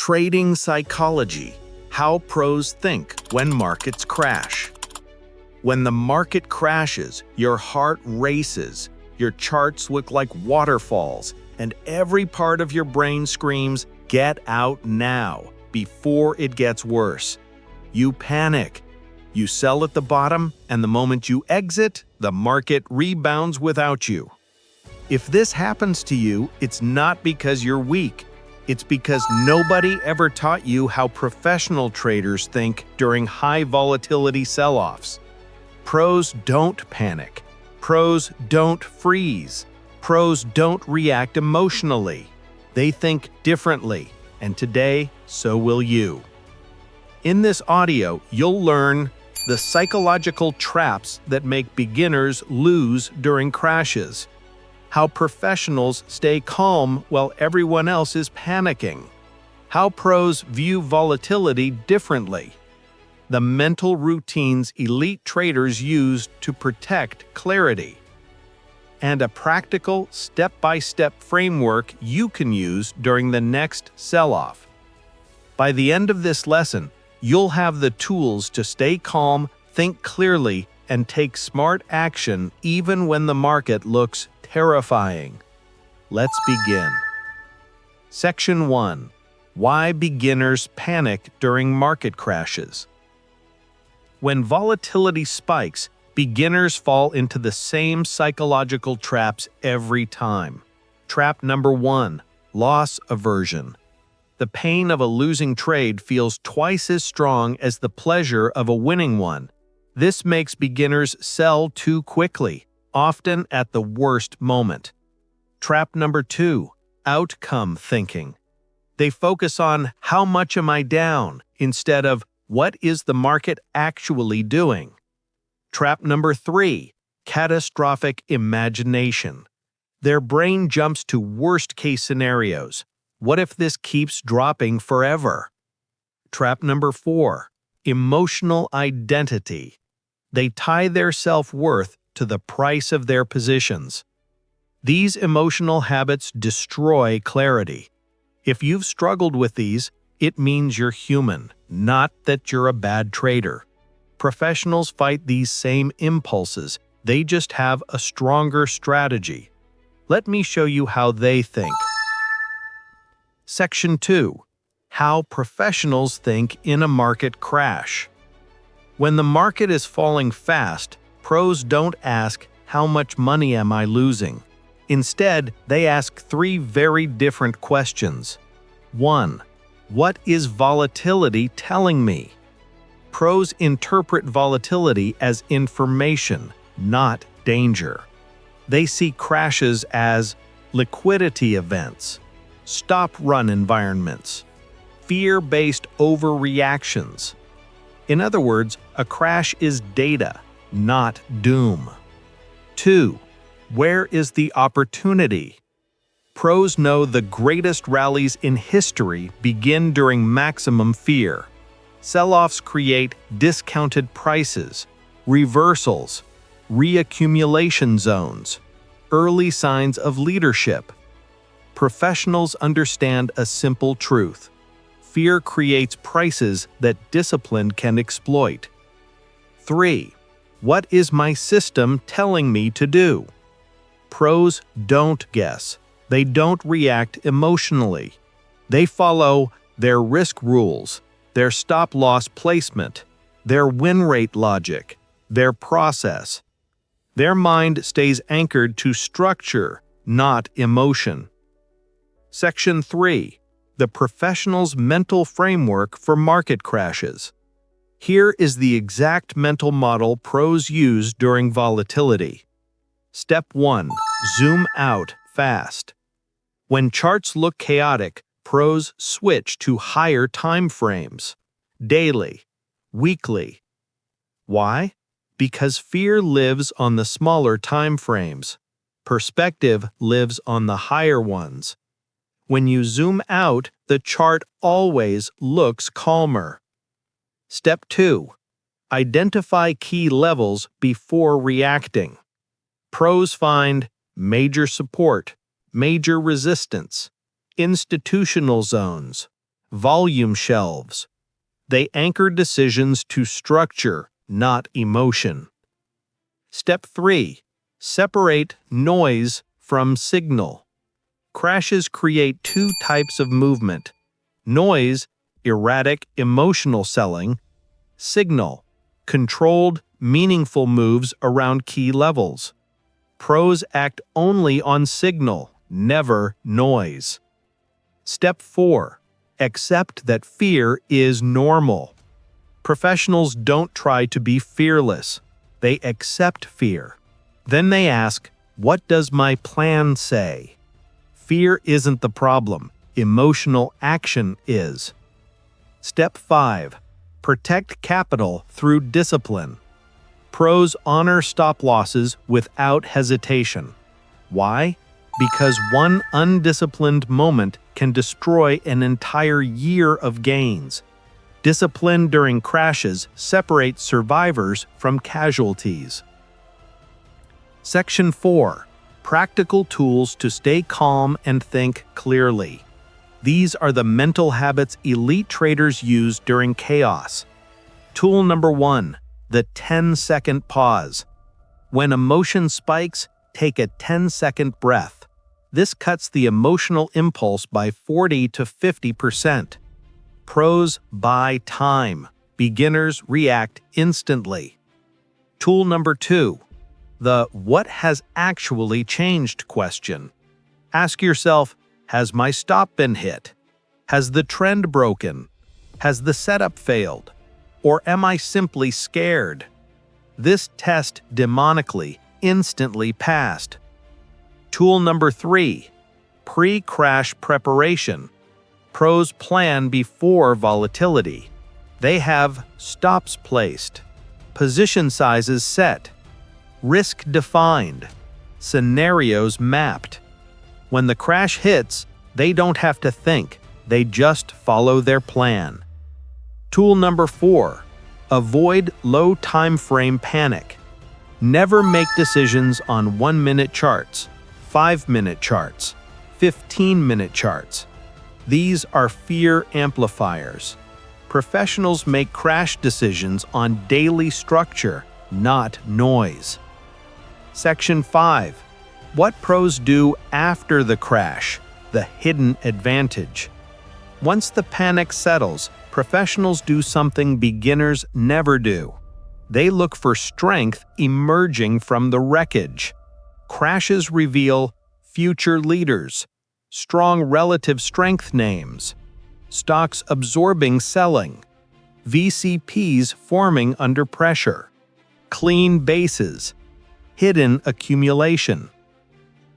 Trading psychology: how pros think when markets crash. When the market crashes, your heart races, your charts look like waterfalls, and every part of your brain screams, "Get out now," before it gets worse. You panic. You sell at the bottom, and the moment you exit, the market rebounds without you. If this happens to you, it's not because you're weak. It's because nobody ever taught you how professional traders think during high-volatility sell-offs. Pros don't panic. Pros don't freeze. Pros don't react emotionally. They think differently, and today, so will you. In this audio, you'll learn the psychological traps that make beginners lose during crashes, how professionals stay calm while everyone else is panicking, how pros view volatility differently, the mental routines elite traders use to protect clarity, and a practical step-by-step framework you can use during the next sell-off. By the end of this lesson, you'll have the tools to stay calm, think clearly, and take smart action even when the market looks terrifying. Let's begin. Section 1. Why beginners panic during market crashes. When volatility spikes, beginners fall into the same psychological traps every time. Trap number 1. Loss aversion. The pain of a losing trade feels twice as strong as the pleasure of a winning one. This makes beginners sell too quickly, often at the worst moment. Trap number 2. Outcome thinking. They focus on how much am I down instead of what is the market actually doing. Trap number 3. Catastrophic imagination. Their brain jumps to worst-case scenarios. What if this keeps dropping forever? Trap number 4. Emotional identity. They tie their self-worth to the price of their positions. These emotional habits destroy clarity. If you've struggled with these, it means you're human, not that you're a bad trader. Professionals fight these same impulses, they just have a stronger strategy. Let me show you how they think. Section 2. How professionals think in a market crash. When the market is falling fast, pros don't ask, "How much money am I losing?" Instead, they ask 3 very different questions. 1. What is volatility telling me? Pros interpret volatility as information, not danger. They see crashes as liquidity events, stop-run environments, fear-based overreactions. In other words, a crash is data, not doom. 2. Where is the opportunity? Pros know the greatest rallies in history begin during maximum fear. Sell-offs create discounted prices, reversals, reaccumulation zones, early signs of leadership. Professionals understand a simple truth. Fear creates prices that discipline can exploit. 3. What is my system telling me to do? Pros don't guess. They don't react emotionally. They follow their risk rules, their stop-loss placement, their win rate logic, their process. Their mind stays anchored to structure, not emotion. Section 3. The professional's mental framework for market crashes. Here is the exact mental model pros use during volatility. Step 1. Zoom out fast. When charts look chaotic, pros switch to higher time frames. Daily, weekly. Why? Because fear lives on the smaller time frames. Perspective lives on the higher ones. When you zoom out, the chart always looks calmer. Step 2. Identify key levels before reacting. Pros find major support, major resistance, institutional zones, volume shelves. They anchor decisions to structure, not emotion. Step 3. Separate noise from signal. Crashes create two types of movement. Noise, erratic, emotional selling. Signal, controlled, meaningful moves around key levels. Pros act only on signal, never noise. Step 4. Accept that fear is normal. Professionals don't try to be fearless. They accept fear. Then they ask, what does my plan say? Fear isn't the problem. Emotional action is. Step 5. Protect capital through discipline. Pros honor stop losses without hesitation. Why? Because one undisciplined moment can destroy an entire year of gains. Discipline during crashes separates survivors from casualties. Section 4. Practical tools to stay calm and think clearly. These are the mental habits elite traders use during chaos. Tool number 1. The 10-second pause. When emotion spikes, take a 10-second breath. This cuts the emotional impulse by 40 to 50%. Pros buy time. Beginners react instantly. Tool number 2. The what has actually changed question. Ask yourself, has my stop been hit? Has the trend broken? Has the setup failed? Or am I simply scared? This test demonically instantly passed. Tool number 3. Pre-crash preparation. Pros plan before volatility. They have stops placed, position sizes set, risk defined, scenarios mapped. When the crash hits, they don't have to think, they just follow their plan. Tool number 4. Avoid low time frame panic. Never make decisions on 1-minute charts, 5-minute charts, 15-minute charts. These are fear amplifiers. Professionals make crash decisions on daily structure, not noise. Section 5. What pros do after the crash, the hidden advantage. Once the panic settles, professionals do something beginners never do. They look for strength emerging from the wreckage. Crashes reveal future leaders, strong relative strength names, stocks absorbing selling, VCPs forming under pressure, clean bases, hidden accumulation.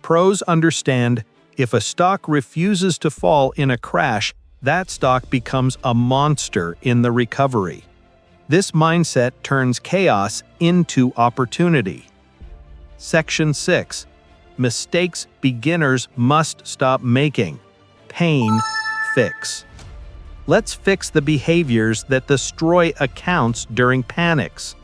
Pros understand if a stock refuses to fall in a crash, that stock becomes a monster in the recovery. This mindset turns chaos into opportunity. Section 6. Mistakes beginners must stop making. Pain, fix. Let's fix the behaviors that destroy accounts during panics.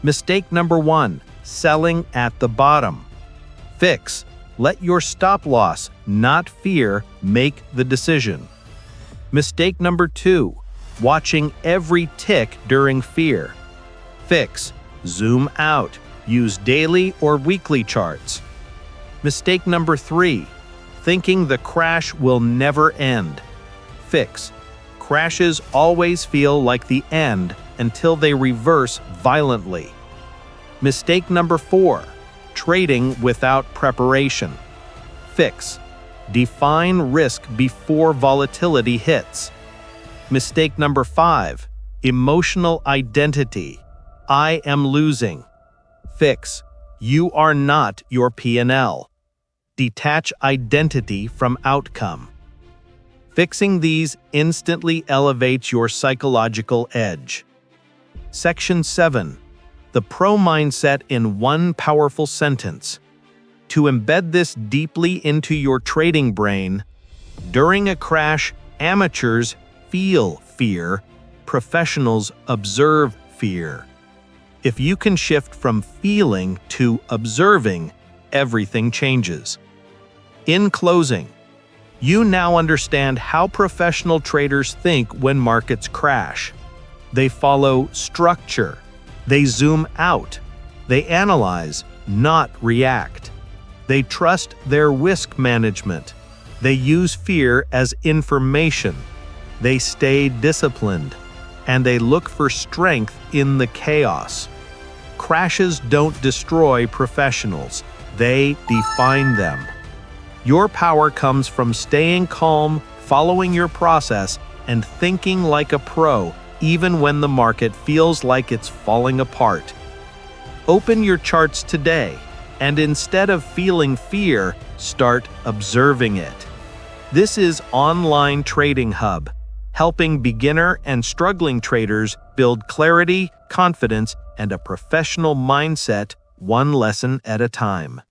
Mistake number 1. Selling at the bottom. Fix. Let your stop loss, not fear, make the decision. Mistake number 2. Watching every tick during fear. Fix. Zoom out. Use daily or weekly charts. Mistake number 3. Thinking the crash will never end. Fix. Crashes always feel like the end until they reverse violently. Mistake number 4. Trading without preparation. Fix. Define risk before volatility hits. Mistake number 5. Emotional identity. I am losing. Fix. You are not your P&L. Detach identity from outcome. Fixing these instantly elevates your psychological edge. Section 7. The pro mindset in one powerful sentence. To embed this deeply into your trading brain, during a crash, amateurs feel fear, professionals observe fear. If you can shift from feeling to observing, everything changes. In closing, You now understand how professional traders think when markets crash. They follow structure. They zoom out. They analyze, not react. They trust their risk management. They use fear as information. They stay disciplined. And they look for strength in the chaos. Crashes don't destroy professionals. They define them. Your power comes from staying calm, following your process, and thinking like a pro, even when the market feels like it's falling apart. Open your charts today, and instead of feeling fear, start observing it. This is Online Trading Hub, helping beginner and struggling traders build clarity, confidence, and a professional mindset one lesson at a time.